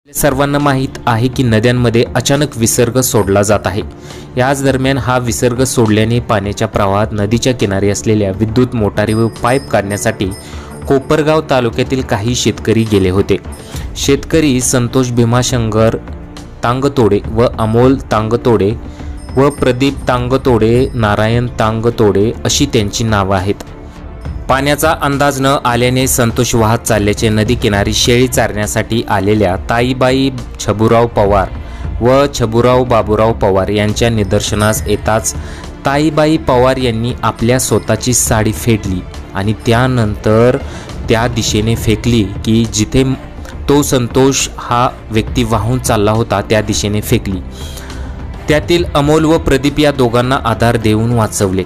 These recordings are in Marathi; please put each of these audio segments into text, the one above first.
सर्वांना माहीत आहे की नद्यांमध्ये अचानक विसर्ग सोडला जात आहे। याच दरम्यान हा विसर्ग सोडल्याने पाण्याच्या प्रवाहात नदीच्या किनारी असलेल्या विद्युत मोटारी व पाईप काढण्यासाठी कोपरगाव तालुक्यातील काही शेतकरी गेले होते। शेतकरी संतोष भीमाशंकर तांगतोडे व अमोल तांगतोडे व प्रदीप तांगतोडे, नारायण तांगतोडे अशी त्यांची नावे आहेत। पाण्याचा अंदाज न आल्याने संतोष वाहत चालल्याचे नदी किनारी शेळी चारण्यासाठी आलेल्या ताईबाई छबुराव पवार व छबुराव बाबूराव पवार यांच्या निदर्शनास येताच ताईबाई पवार यांनी आपल्या स्वतःची साडी फेडली आणि त्यानंतर त्या दिशेने फेकली की जिथे तो संतोष हा व्यक्ती वाहून चालला होता त्या दिशेने फेकली। त्यातील अमोल व प्रदीप या दोघांना आधार देऊन वाचवले।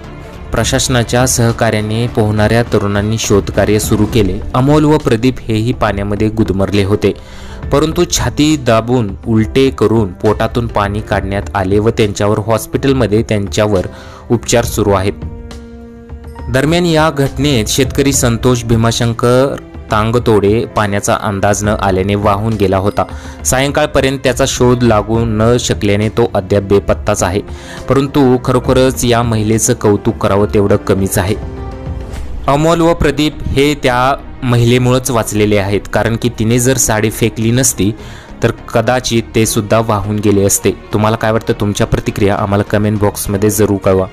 प्रशासनाच्या सहकार्याने पोहणाऱ्या तरुणांनी शोधकार्य सुरू केले। अमोल व प्रदीप हेही पाण्यामध्ये गुदमरले होते, परंतु छाती दाबून उलटे करून पोटातून पाणी काढण्यात आले व त्यांच्यावर हॉस्पिटलमध्ये त्यांच्यावर उपचार सुरू आहेत। दरम्यान या घटनेत शेतकरी संतोष भीमाशंकर तांगतोडे पाण्याचा अंदाज न आल्याने वाहून गेला होता। सायंकाळपर्यंत त्याचा शोध लागू न शकल्याने तो अद्याप बेपत्ताच आहे। परंतु खरोखरच या महिलेचं कौतुक करावं तेवढं कमीच आहे। अमोल व प्रदीप हे त्या महिलेमुळेच वाचलेले आहेत, कारण की तिने जर साडी फेकली नसती तर कदाचित ते सुद्धा वाहून गेले असते। तुम्हाला काय वाटतं? तुमच्या प्रतिक्रिया आम्हाला कमेंट बॉक्समध्ये जरूर कळवा।